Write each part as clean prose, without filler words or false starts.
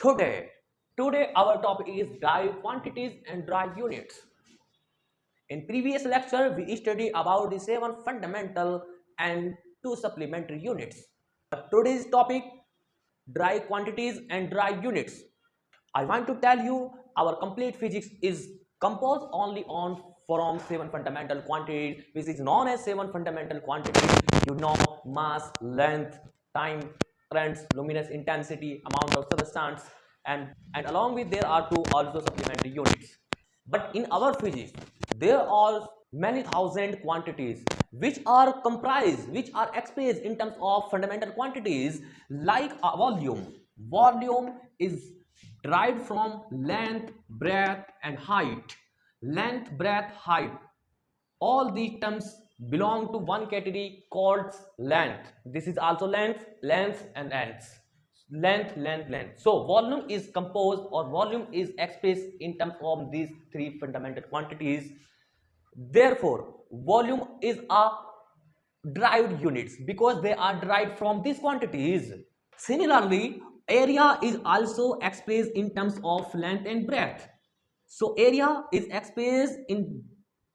Today, today our topic is dry quantities and dry units. In previous lecture, we studied about the 7 fundamental and 2 supplementary units. Today's topic, dry quantities and dry units. I want to tell you our complete physics is composed only on from 7 fundamental quantities, which is known as 7 fundamental quantities. You know, mass, length, time, currents, luminous intensity, amount of substance, and along with there are 2 also supplementary units. But in our physics, there are many thousand quantities which are comprised, which are expressed in terms of fundamental quantities like a volume. Volume is derived from length, breadth, and height. Length, breadth, height. All these terms belong to one category called length. This is also length, length, and length. Length, length, length. So volume is composed or volume is expressed in terms of these 3 fundamental quantities. Therefore, volume is a derived units because they are derived from these quantities. Similarly, area is also expressed in terms of length and breadth. So area is expressed in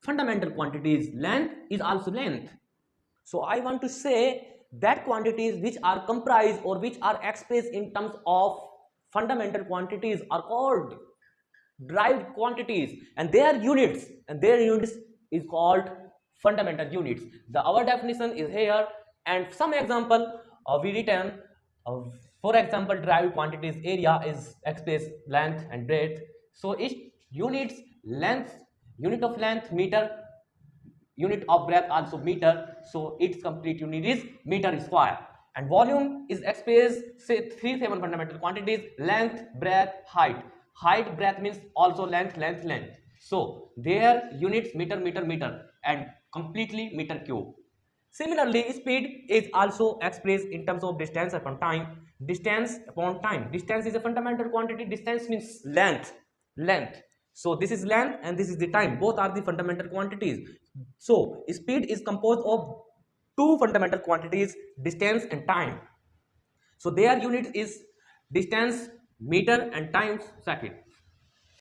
fundamental quantities. Length is also length. So I want to say that quantities which are comprised or which are expressed in terms of fundamental quantities are called derived quantities, and their units is called fundamental units. The our definition is here, and some example we written. For example, derived quantities area is expressed length and breadth. So each units length, unit of length meter, unit of breadth also meter, so its complete unit is meter square. And volume is expressed say 7 fundamental quantities: length, breadth, height. Height, breadth means also length, length, length. So their units meter, meter, meter, and completely meter cube. Similarly, speed is also expressed in terms of distance upon time. Distance upon time. Distance is a fundamental quantity. Distance means length. Length. So this is length and this is the time. Both are the fundamental quantities. So speed is composed of 2 fundamental quantities, distance and time. So their unit is distance, meter, and time second.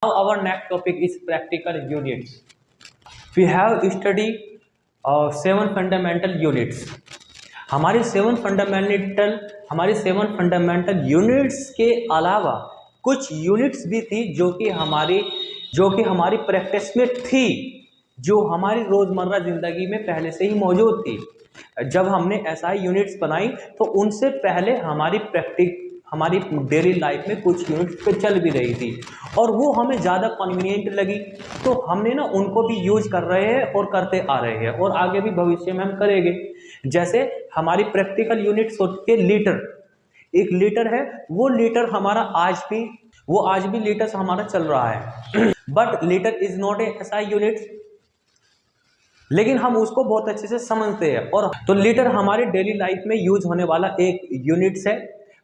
Now our next topic is practical units. We have studied 7 fundamental units. हमारी 7 fundamental units के अलावा कुछ units भी थी जो कि हमारी practice में थी, जो हमारी रोज़मर्रा ज़िंदगी में पहले से ही मौजूद थी। जब हमने एसआई यूनिट्स बनाई तो उनसे पहले हमारी डेली लाइफ में कुछ यूनिट्स पे चल भी रही थी और वो हमें ज़्यादा कन्वीनियंट लगी, तो हमने ना उनको भी यूज कर रहे हैं और करते आ रहे हैं और आगे भी भविष्य में हम करेंगे। जैसे हमारी प्रैक्टिकल यूनिट्स होती है लीटर। एक लीटर है, वो लीटर हमारा आज भी लीटर हमारा चल रहा है but litre is not a SI unit, लेकिन हम उसको बहुत अच्छे से समझते हैं। और तो लीटर हमारे डेली लाइफ में यूज होने वाला एक यूनिट्स है।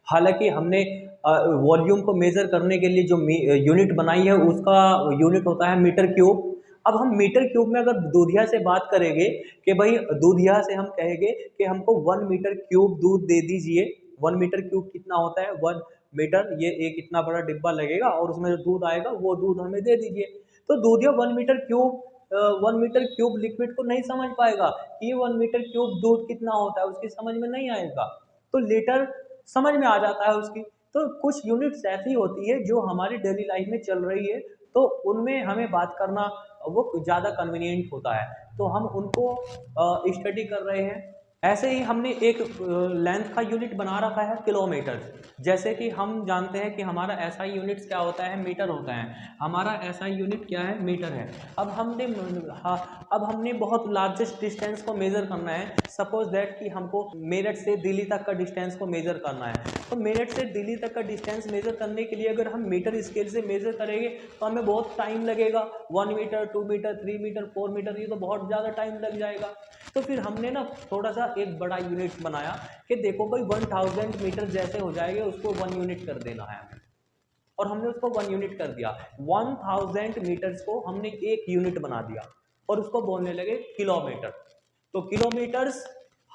हालांकि हमने वॉल्यूम को मेजर करने के लिए जो यूनिट बनाई है उसका यूनिट होता है मीटर क्यूब। अब हम मीटर क्यूब में अगर दूधिया से बात करेंगे कि भाई दूधिया से हम कहेंगे कि हमको 1 मीटर क्यूब दूध दे दीजिए। 1 मीटर क्यूब कितना होता है? 1 मीटर, ये एक इतना बड़ा डिब्बा लगेगा और उसमें जो दूध आएगा वो दूध हमें दे दीजिए। तो दूधिया 1 मीटर क्यूब लिक्विड को नहीं समझ पाएगा कि 1 मीटर क्यूब दूध कितना होता है, उसकी समझ में नहीं आएगा। तो लीटर समझ में आ जाता है उसकी। तो कुछ यूनिट्स ऐसी होती है जो हमारी डेली लाइफ में चल रही है, तो उनमें हमें बात करना वो ज़्यादा कन्वीनियंट होता है, तो हम उनको स्टडी कर रहे हैं। ऐसे ही हमने एक लेंथ का यूनिट बना रखा है किलोमीटर। जैसे कि हम जानते हैं कि हमारा एसआई यूनिट्स क्या होता है? मीटर होता है। हमारा एसआई यूनिट क्या है? मीटर है। अब हमने बहुत लार्जेस्ट डिस्टेंस को मेज़र करना है। सपोज दैट कि हमको मेरठ से दिल्ली तक का डिस्टेंस को मेज़र करना है। तो मेरठ से दिल्ली तक का डिस्टेंस मेज़र करने के लिए अगर हम मीटर स्केल से मेज़र करेंगे तो हमें बहुत टाइम लगेगा। 1 मीटर, 2 मीटर, 3 मीटर, 4 मीटर, ये तो बहुत ज़्यादा टाइम लग जाएगा। तो फिर हमने ना थोड़ा सा एक बड़ा यूनिट बनाया कि देखो भाई 1000 मीटर जैसे हो जाएंगे उसको 1 यूनिट कर देना है, और हमने उसको 1 यूनिट कर दिया। 1000 मीटर्स को हमने एक यूनिट बना दिया और उसको बोलने लगे किलोमीटर। तो kilometres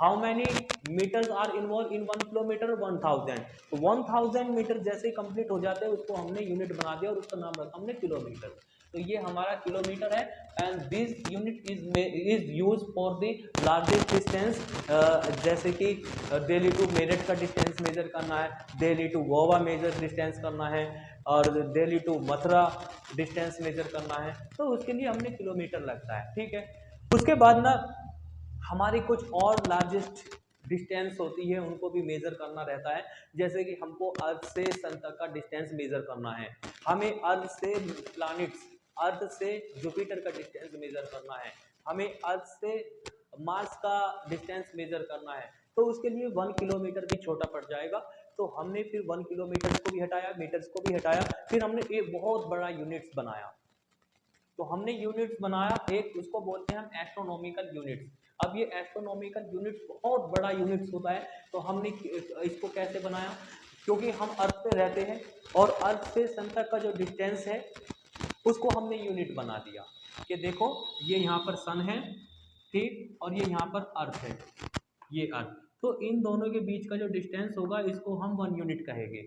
how many metres are involve in 1 kilometre? 1000। तो 1000 मीटर जैसे ही कंप्लीट हो जाते हैं उसको हमने यूनिट बना दिया और उसका नाम रखा हमने किलोमीटर। तो ये हमारा किलोमीटर है and this unit is use for the largest distance, जैसे कि दिल्ली टू मेरठ का डिस्टेंस मेजर करना है, Delhi to Goa measure distance करना है, और Delhi to Mathura distance measure करना है, तो उसके लिए हमने किलोमीटर लगता है। ठीक है, उसके बाद ना हमारी कुछ और लार्जेस्ट डिस्टेंस होती है उनको भी मेजर करना रहता है, जैसे कि हमको अर्थ से सन तक का डिस्टेंस मेजर करना है, हमें अर्थ से प्लैनेट्स, अर्थ से जुपिटर का डिस्टेंस मेजर करना है, हमें अर्थ से मार्स का डिस्टेंस मेजर करना है, तो उसके लिए 1 किलोमीटर भी छोटा पड़ जाएगा। तो हमने फिर 1 किलोमीटर को भी हटाया, मीटर्स को भी हटाया, फिर हमने एक बहुत बड़ा यूनिट्स बनाया। तो हमने यूनिट्स बनाया एक, उसको बोलते हैं हम एस्ट्रोनॉमिकल यूनिट्स। अब ये एस्ट्रोनॉमिकल यूनिट्स बहुत बड़ा यूनिट्स होता है, तो हमने इसको कैसे बनाया, क्योंकि हम अर्थ पे रहते हैं और अर्थ से सन तक का जो डिस्टेंस है उसको हमने यूनिट बना दिया कि देखो ये यहाँ पर सन है, ठीक, और ये यहाँ पर अर्थ है, ये अर्थ, तो इन दोनों के बीच का जो डिस्टेंस होगा इसको हम 1 यूनिट कहेंगे।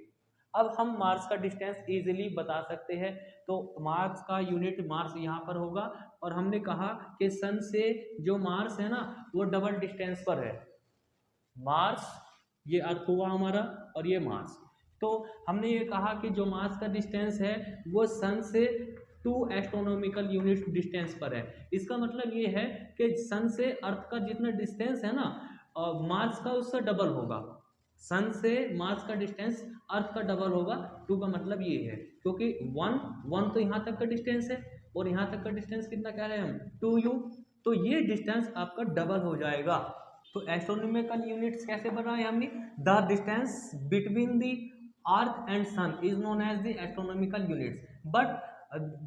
अब हम मार्स का डिस्टेंस इजीली बता सकते हैं, तो मार्स का यूनिट मार्स यहाँ पर होगा, और हमने कहा कि सन से जो मार्स है ना वो डबल डिस्टेंस पर है, मार्स ये अर्थ हुआ हमारा और ये मार्स, तो हमने ये कहा कि जो मार्स का डिस्टेंस है वो सन से 2 एस्ट्रोनॉमिकल यूनिट डिस्टेंस पर है। इसका मतलब ये है कि सन से अर्थ का जितना डिस्टेंस है ना मार्स का उससे डबल होगा, सन से मार्स का डिस्टेंस अर्थ का डबल होगा। 2 का मतलब ये है, क्योंकि 1 तो यहाँ तक का डिस्टेंस है और यहाँ तक का डिस्टेंस कितना कह रहे हैं हम 2u, तो ये डिस्टेंस आपका डबल हो जाएगा। तो एस्ट्रोनॉमिकल यूनिट्स कैसे बनाए हमने, the distance between the earth and sun is known as the astronomical units, but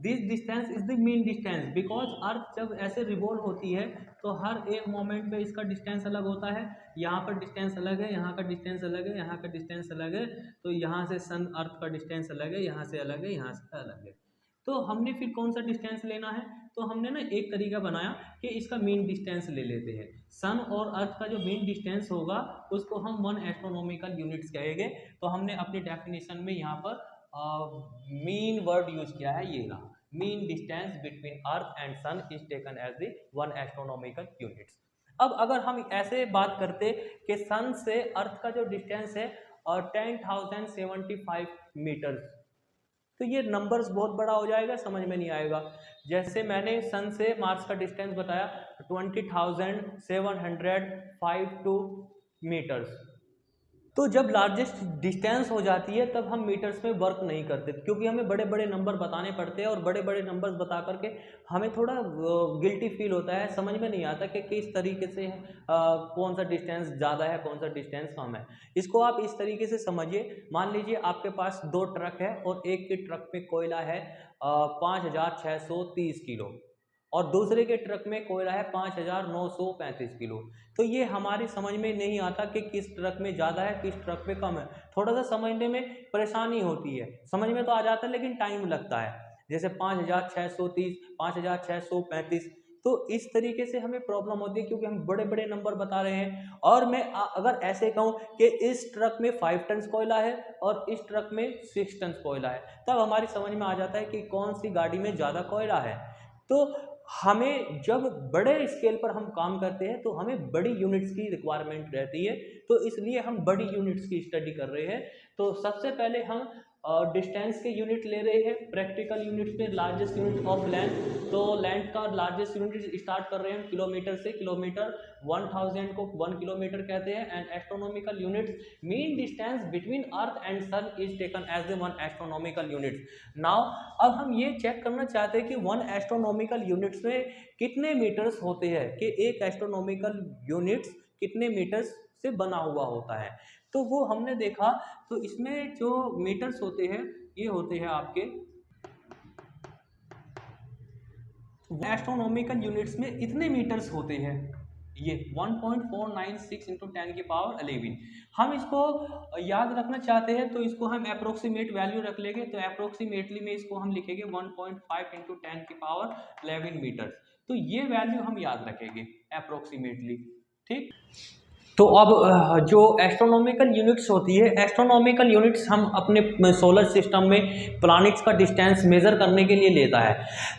this distance is the mean distance, because earth जब ऐसे रिवॉल्व होती है तो हर एक मोमेंट पे इसका डिस्टेंस अलग होता है, यहाँ पर डिस्टेंस अलग है, यहाँ का डिस्टेंस अलग है, यहाँ का डिस्टेंस अलग है, तो यहाँ से सन अर्थ का डिस्टेंस अलग है, यहाँ से अलग है, यहाँ से अलग है। तो हमने फिर कौन सा डिस्टेंस लेना है, तो हमने ना एक तरीका बनाया कि इसका मीन डिस्टेंस ले लेते हैं, सन और अर्थ का जो मीन डिस्टेंस होगा उसको हम 1 एस्ट्रोनॉमिकल यूनिट्स कहेंगे। तो हमने अपनी डेफिनेशन में यहाँ पर मीन वर्ड यूज किया है, ये रहा, mean distance between earth and sun is taken as the 1 astronomical units. अब अगर हम ऐसे बात करते कि सन से अर्थ का जो डिस्टेंस है 10,075 मीटर्स, तो ये नंबर्स बहुत बड़ा हो जाएगा, समझ में नहीं आएगा। जैसे मैंने सन से मार्स का डिस्टेंस बताया 20,752 मीटर्स, तो जब लार्जेस्ट डिस्टेंस हो जाती है तब हम मीटर्स में वर्क नहीं करते, क्योंकि हमें बड़े बड़े नंबर बताने पड़ते हैं और बड़े बड़े नंबर्स बता करके हमें थोड़ा गिल्टी फील होता है, समझ में नहीं आता कि किस तरीके से कौन सा डिस्टेंस ज़्यादा है कौन सा डिस्टेंस कम है। इसको आप इस तरीके से समझिए, मान लीजिए आपके पास 2 ट्रक है और एक के ट्रक में कोयला है 5,630 किलो और दूसरे के ट्रक में कोयला है 5,935 किलो। तो ये हमारी समझ में नहीं आता कि किस ट्रक में ज़्यादा है किस ट्रक में कम है, थोड़ा सा समझने में परेशानी होती है, समझ में तो आ जाता है लेकिन टाइम लगता है। जैसे 5,630, 5,635, तो इस तरीके से हमें प्रॉब्लम होती है क्योंकि हम बड़े बड़े नंबर बता रहे हैं। और मैं अगर ऐसे कहूँ कि इस ट्रक में 5 टन कोयला है और इस ट्रक में 6 टन कोयला है, तब हमारी समझ में आ जाता है कि कौन सी गाड़ी में ज़्यादा कोयला है। तो हमें जब बड़े स्केल पर हम काम करते हैं तो हमें बड़ी यूनिट्स की रिक्वायरमेंट रहती है, तो इसलिए हम बड़ी यूनिट्स की स्टडी कर रहे हैं। तो सबसे पहले हम डिस्टेंस के यूनिट ले रहे हैं, प्रैक्टिकल यूनिट्स में लार्जेस्ट यूनिट ऑफ लेंथ, तो लेंथ का लार्जेस्ट यूनिट स्टार्ट कर रहे हैं किलोमीटर से, किलोमीटर 1000 को 1 किलोमीटर कहते हैं। And astronomical units, mean distance between earth and sun is taken as the 1 astronomical unit. Now अब हम ये चेक करना चाहते हैं कि 1 एस्ट्रोनॉमिकल यूनिट्स में कितने मीटर्स होते हैं, कि एक एस्ट्रोनॉमिकल यूनिट्स कितने मीटर्स से बना हुआ होता है। तो वो हमने देखा, तो इसमें जो मीटर्स होते हैं ये होते हैं आपके एस्ट्रोनॉमिकल यूनिट्स में इतने मीटर्स होते हैं, ये 1.496 इंटू 10 की पावर 11। हम इसको याद रखना चाहते हैं तो इसको हम अप्रोक्सीमेट वैल्यू रख लेंगे, तो अप्रोक्सीमेटली में इसको हम लिखेंगे 1.5 इंटू 10 की पावर 11 मीटर्स। तो ये वैल्यू हम याद रखेंगे अप्रोक्सीमेटली, ठीक। तो अब जो एस्ट्रोनॉमिकल यूनिट्स होती है, एस्ट्रोनॉमिकल यूनिट्स हम अपने सोलर सिस्टम में प्लैनेट्स का डिस्टेंस मेज़र करने के लिए लेता है।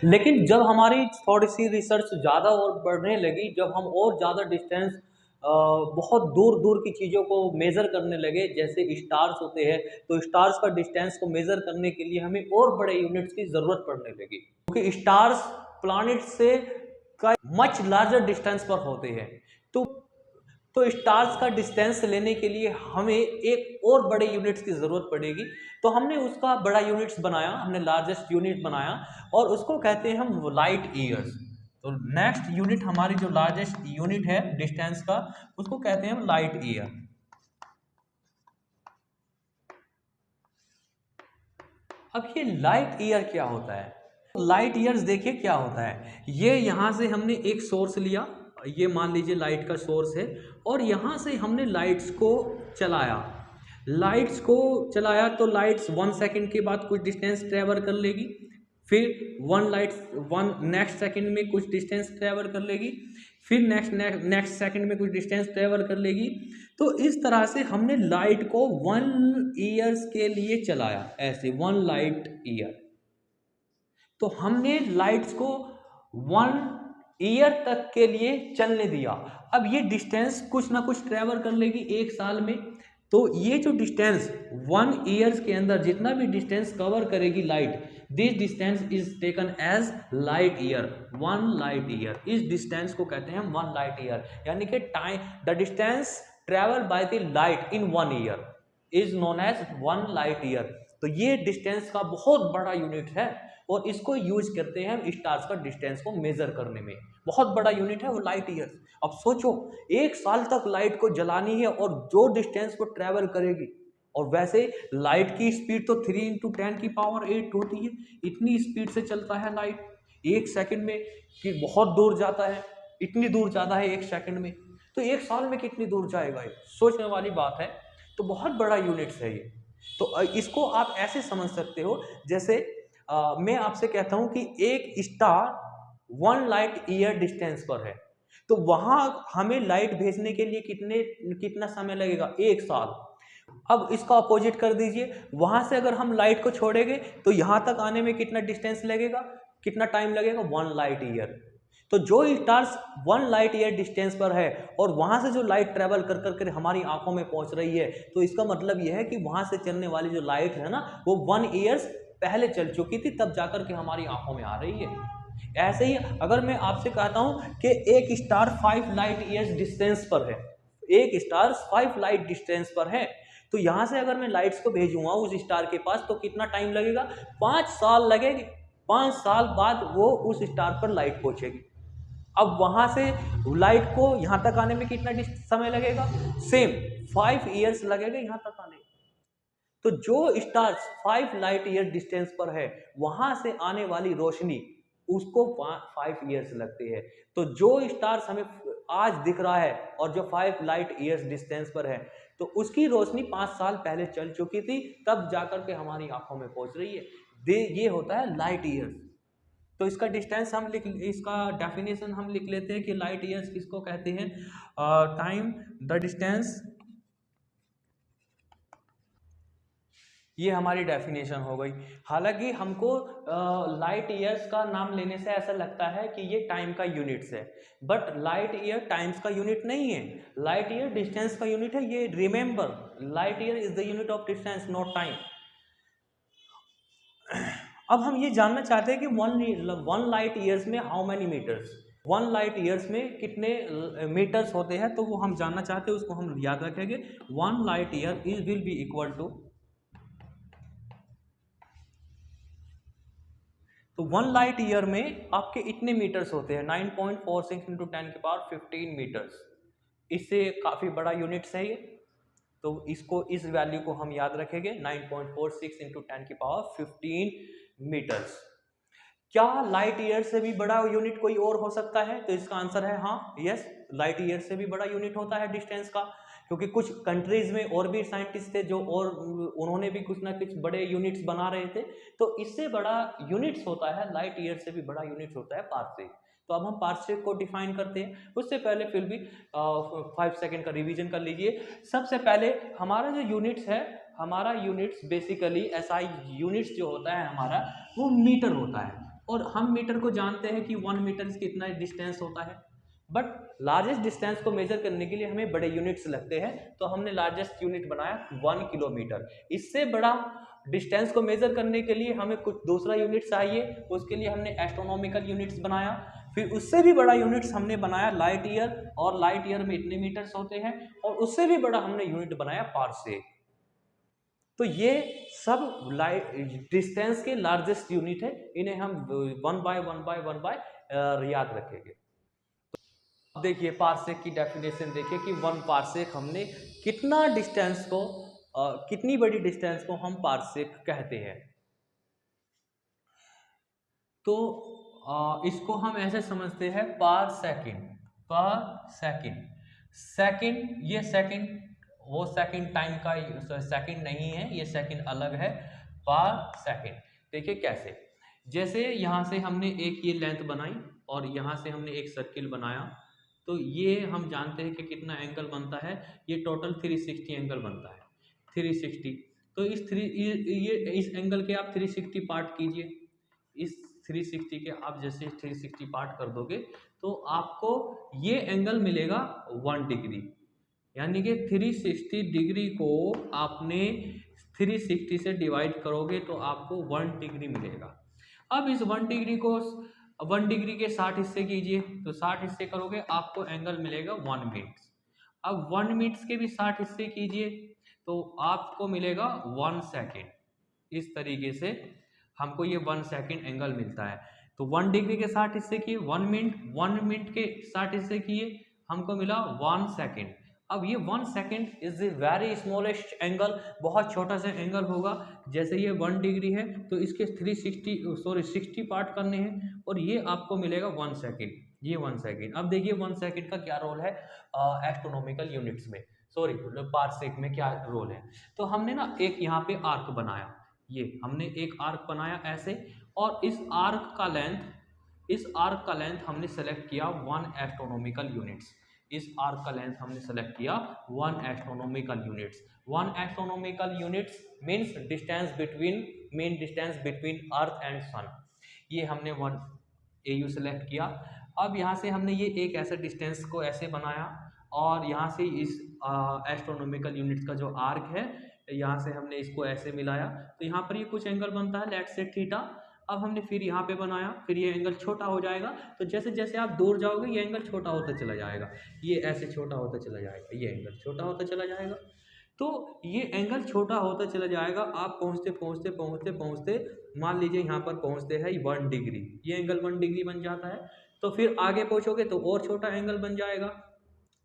लेकिन जब हमारी थोड़ी सी रिसर्च ज़्यादा और बढ़ने लगी, जब हम और ज़्यादा डिस्टेंस बहुत दूर दूर की चीज़ों को मेज़र करने लगे, जैसे स्टार्स होते हैं, तो स्टार्स का डिस्टेंस को मेज़र करने के लिए हमें और बड़े यूनिट्स की ज़रूरत पड़ने लगी, क्योंकि स्टार्स प्लैनेट से मच लार्जर डिस्टेंस पर होते हैं। तो स्टार्स का डिस्टेंस लेने के लिए हमें एक और बड़े यूनिट्स की ज़रूरत पड़ेगी। तो हमने उसका बड़ा यूनिट्स बनाया, हमने लार्जेस्ट यूनिट बनाया और उसको कहते हैं हम लाइट ईयर्स। तो नेक्स्ट यूनिट हमारी जो लार्जेस्ट यूनिट है डिस्टेंस का, उसको कहते हैं हम लाइट ईयर। अब ये लाइट ईयर क्या होता है? लाइट ईयर्स देखिए क्या होता है। ये यहाँ से हमने एक सोर्स लिया, ये मान लीजिए लाइट का सोर्स है, और यहाँ से हमने लाइट्स को चलाया। लाइट्स को चलाया तो लाइट्स 1 सेकंड के बाद कुछ डिस्टेंस ट्रेवल कर लेगी, फिर वन नेक्स्ट सेकंड में कुछ डिस्टेंस ट्रेवल कर लेगी, फिर नेक्स्ट सेकंड में कुछ डिस्टेंस ट्रेवल कर लेगी। तो इस तरह से हमने लाइट को 1 ईयर्स के लिए चलाया, ऐसे 1 लाइट ईयर। तो हमने लाइट्स को 1 ईयर तक के लिए चलने दिया। अब ये डिस्टेंस कुछ ना कुछ ट्रेवल कर लेगी 1 साल में। तो ये जो डिस्टेंस 1 ईयर्स के अंदर जितना भी डिस्टेंस कवर करेगी light, this distance is taken as light year, 1 light year. इस डिस्टेंस को कहते हैं 1 लाइट ईयर, यानी कि time the distance travel by the light in 1 year is known as 1 light year. तो ये डिस्टेंस का बहुत बड़ा यूनिट है और इसको यूज करते हैं हम स्टार्स का डिस्टेंस को मेजर करने में। बहुत बड़ा यूनिट है वो लाइट ईयर। अब सोचो 1 साल तक लाइट को जलानी है और जो डिस्टेंस वो ट्रेवल करेगी, और वैसे लाइट की स्पीड तो 3 इंटू 10 की पावर 8 होती है। इतनी स्पीड से चलता है लाइट 1 सेकंड में कि बहुत दूर जाता है, इतनी दूर जाता है 1 सेकंड में। तो 1 साल में कितनी दूर जाएगा, ये सोचने वाली बात है। तो बहुत बड़ा यूनिट्स है ये। तो इसको आप ऐसे समझ सकते हो, जैसे मैं आपसे कहता हूं कि एक स्टार 1 लाइट ईयर डिस्टेंस पर है, तो वहां हमें लाइट भेजने के लिए कितना समय लगेगा, 1 साल। अब इसका अपोजिट कर दीजिए, वहां से अगर हम लाइट को छोड़ेंगे तो यहां तक आने में कितना डिस्टेंस लगेगा, कितना टाइम लगेगा, 1 लाइट ईयर। तो जो स्टार्स 1 लाइट ईयर डिस्टेंस पर है और वहां से जो लाइट ट्रेवल कर कर हमारी आंखों में पहुंच रही है, तो इसका मतलब यह है कि वहां से चलने वाली जो लाइट है ना, वो 1 ईयर्स पहले चल चुकी थी, तब जाकर के हमारी आंखों में आ रही है। ऐसे ही अगर मैं आपसे कहता हूं कि एक स्टार 5 लाइट ईयर्स डिस्टेंस पर है, एक स्टार 5 लाइट डिस्टेंस पर है, तो यहां से अगर मैं लाइट्स को भेजूंगा उस स्टार के पास, तो कितना टाइम लगेगा, 5 साल लगेगी। 5 साल बाद वो उस स्टार पर लाइट पहुंचेगी। अब वहां से लाइट को यहां तक आने में कितना समय लगेगा, सेम 5 ईयर्स लगेगा यहां तक आने। तो जो स्टार्स 5 लाइट ईयर डिस्टेंस पर है, वहां से आने वाली रोशनी उसको 5 ईयर्स लगते हैं। तो जो स्टार्स हमें आज दिख रहा है और जो 5 लाइट ईयर्स डिस्टेंस पर है, तो उसकी रोशनी 5 साल पहले चल चुकी थी, तब जाकर के हमारी आंखों में पहुंच रही है। ये होता है लाइट ईयर्स। तो इसका डिस्टेंस इसका डेफिनेशन हम लिख लेते हैं कि लाइट ईयर्स किसको कहते हैं, टाइम द डिस्टेंस। ये हमारी डेफिनेशन हो गई। हालांकि हमको लाइट ईयर्स का नाम लेने से ऐसा लगता है कि ये टाइम का यूनिट्स है, बट लाइट ईयर टाइम्स का यूनिट नहीं है, लाइट ईयर डिस्टेंस का यूनिट है। ये remember, light year is the unit of distance, not time. अब हम ये जानना चाहते हैं कि 1 लाइट ईयर्स में how many metres, 1 light years में कितने मीटर्स होते हैं, तो वो हम जानना चाहते हैं, उसको हम याद रखेंगे। 1 light year is will be equal to, तो 1 लाइट ईयर में आपके इतने मीटर्स होते हैं, 9.46 इंटू 10 की पावर 15 मीटर्स। इससे काफ़ी बड़ा यूनिट्स है ये, तो इसको, इस वैल्यू को हम याद रखेंगे, 9.46 इंटू 10 की पावर 15 मीटर्स। क्या लाइट ईयर से भी बड़ा यूनिट कोई और हो सकता है, तो इसका आंसर है हाँ, यस, लाइट ईयर से भी बड़ा यूनिट होता है डिस्टेंस का, क्योंकि कुछ कंट्रीज में और भी साइंटिस्ट थे जो, और उन्होंने भी कुछ ना कुछ बड़े यूनिट्स बना रहे थे। तो इससे बड़ा यूनिट्स होता है, लाइट ईयर से भी बड़ा यूनिट्स होता है पार्सेक। तो अब हम पार्सेक को डिफाइन करते हैं। उससे पहले फिर भी 5 सेकेंड का रिवीजन कर लीजिए। सबसे पहले हमारा जो यूनिट्स है, हमारा यूनिट्स बेसिकली एसआई यूनिट्स जो होता है हमारा, वो मीटर होता है। और हम मीटर को जानते हैं कि 1 मीटर कितना डिस्टेंस होता है। बट लार्जेस्ट डिस्टेंस को मेजर करने के लिए हमें बड़े यूनिट्स लगते हैं, तो हमने लार्जेस्ट यूनिट बनाया 1 किलोमीटर। इससे बड़ा डिस्टेंस को मेजर करने के लिए हमें कुछ दूसरा यूनिट चाहिए, उसके लिए हमने एस्ट्रोनॉमिकल यूनिट्स बनाया। फिर उससे भी बड़ा यूनिट्स हमने बनाया लाइट ईयर, और लाइट ईयर में इतने मीटर्स होते हैं। और उससे भी बड़ा हमने यूनिट बनाया पार्सेक। तो ये सब डिस्टेंस के लार्जेस्ट यूनिट है, इन्हें हम 1 बाय 1 बाय 1 बाय याद रखेंगे। तो देखिए पार्सेक की डेफिनेशन देखिए कि 1 पार्सेक हमने कितना डिस्टेंस को कितनी बड़ी डिस्टेंस को हम पार्सेक कहते हैं। तो इसको हम ऐसे समझते हैं पर सेकंड। सेकंड, ये सेकंड वो सेकंड टाइम का सेकंड नहीं है, ये सेकंड अलग है। पर सेकंड देखिए कैसे, जैसे यहाँ से हमने एक ये लेंथ बनाई और यहाँ से हमने एक सर्किल बनाया, तो ये हम जानते हैं कि कितना एंगल बनता है, ये टोटल 360 एंगल बनता है। 360, तो ये इस एंगल के आप 360 पार्ट कीजिए। इस 360 के आप जैसे 360 पार्ट कर दोगे तो आपको ये एंगल मिलेगा 1 डिग्री। यानी कि 360 डिग्री को आपने 360 से डिवाइड करोगे तो आपको 1 डिग्री मिलेगा। अब इस 1 डिग्री को 1 डिग्री के 60 हिस्से कीजिए, तो 60 हिस्से करोगे आपको एंगल मिलेगा 1 मिनट। अब 1 मिनट के भी 60 हिस्से कीजिए तो आपको मिलेगा 1 सेकेंड। इस तरीके से हमको ये 1 सेकेंड एंगल मिलता है। तो 1 डिग्री के 60 हिस्से किए 1 मिनट, 1 मिनट के 60 हिस्से किए हमको मिला 1 सेकेंड। अब ये 1 second is the very smallest angle, बहुत छोटा सा एंगल होगा। जैसे ये 1 डिग्री है तो इसके 60 पार्ट करने हैं और ये आपको मिलेगा 1 सेकेंड, ये 1 सेकेंड। अब देखिए 1 सेकेंड का क्या रोल है एस्ट्रोनॉमिकल यूनिट्स में, सॉरी पार्सेक में क्या रोल है। तो हमने ना एक यहाँ पे आर्क बनाया, ये हमने एक आर्क बनाया ऐसे, और इस आर्क का लेंथ हमने सेलेक्ट किया 1 एस्ट्रोनॉमिकल यूनिट्स। इस आर्क का लेंथ हमने सेलेक्ट किया 1 astronomical units. 1 astronomical units means mean distance between earth and sun. ये हमने 1 AU सेलेक्ट किया। अब यहाँ से हमने ये एक ऐसा डिस्टेंस को ऐसे बनाया, और यहाँ से इस एस्ट्रोनॉमिकल यूनिट्स का जो आर्क है यहाँ से हमने इसको ऐसे मिलाया, तो यहाँ पर ये कुछ एंगल बनता है, लेट्स से थीटा। अब हमने फिर यहाँ पे बनाया, फिर ये एंगल छोटा हो जाएगा, तो जैसे जैसे आप दूर जाओगे ये एंगल छोटा होता चला जाएगा, ये ऐसे छोटा होता चला जाएगा, ये एंगल छोटा होता चला जाएगा। तो ये एंगल छोटा होता चला जाएगा, आप पहुँचते पहुँचते पहुँचते पहुँचते मान लीजिए यहाँ पर पहुँचते हैं 1 डिग्री, ये एंगल 1 डिग्री बन जाता है। तो फिर आगे पहुँचोगे तो और छोटा एंगल बन जाएगा,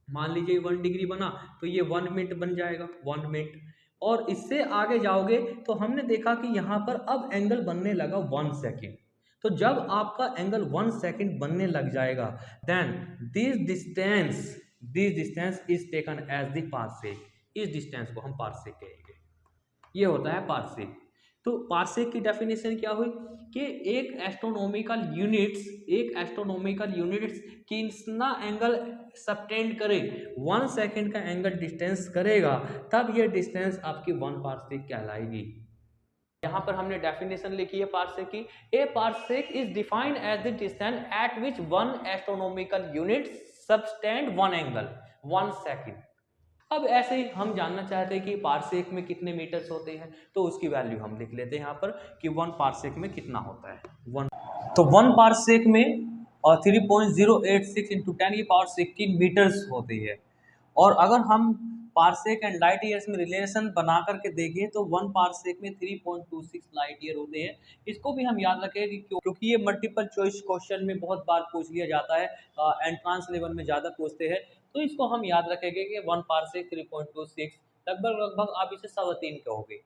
मान लीजिए 1 डिग्री बना तो ये 1 मिनट बन जाएगा, 1 मिनट। और इससे आगे जाओगे तो हमने देखा कि यहाँ पर अब एंगल बनने लगा 1 सेकेंड। तो जब आपका एंगल 1 सेकेंड बनने लग जाएगा then this distance is taken as the parsec. इस डिस्टेंस को हम पार्सेक कहेंगे, ये होता है पार्सेक। तो पार्सेक की डेफिनेशन क्या हुई कि एक एस्ट्रोनॉमिकल यूनिट्स कितना एंगल सबटेंड करे, 1 सेकेंड का एंगल डिस्टेंस करेगा, तब ये डिस्टेंस आपकी 1 पार्सेक कहलाएगी। यहाँ पर हमने डेफिनेशन लिखी है पार्सेक की। A parsec is defined as the distance at which 1 astronomical unit subtend 1 angle 1 second. अब ऐसे ही हम जानना चाहते हैं कि पार्सेक में कितने मीटर्स होते हैं, तो उसकी वैल्यू हम लिख लेते हैं यहाँ पर कि 1 पार्सेक में कितना होता है 1। तो 1 पार्सेक में 3.086 इंटू 10⁻16 मीटर्स होती है। और अगर हम पार्सेक एंड लाइट ईयर्स में रिलेशन बना करके देखें तो 1 पार्सेक में 3.26 लाइट ईयर होते हैं। इसको भी हम याद रखें कि क्योंकि ये मल्टीपल चॉइस क्वेश्चन में बहुत बार पूछ लिया जाता है, एंट्रांस लेवल में ज़्यादा पूछते हैं, तो इसको हम याद रखेंगे कि 1 पार्सेक 3.26 लगभग आप इसे 3.25 कहोगे,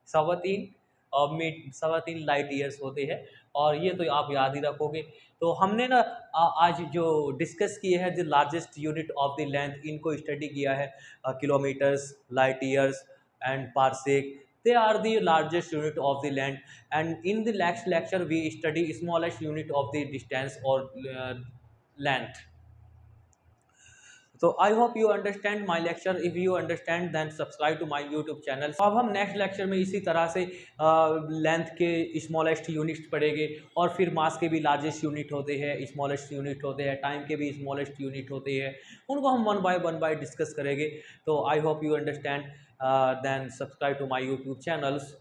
3.25 लाइट ईयर्स होते हैं। और ये तो आप याद ही रखोगे। तो हमने ना आज जो डिस्कस किए हैं the largest unit of the length, इनको स्टडी किया है, kilometres, light years and parsec. they are the largest unit of the land, and in the next lecture we study smallest unit of the distance or length. So I hope you understand my lecture. If you understand, then subscribe to my YouTube channel. अब हम next lecture में इसी तरह से length के smallest units पढ़ेंगे, और फिर मास के भी लार्जेस्ट यूनिट होते हैं, स्मॉलेस्ट यूनिट होते हैं, टाइम के भी स्मॉलेस्ट यूनिट होते हैं, उनको हम वन बाय डिस्कस करेंगे. तो I hope you understand. Then subscribe to my YouTube channels.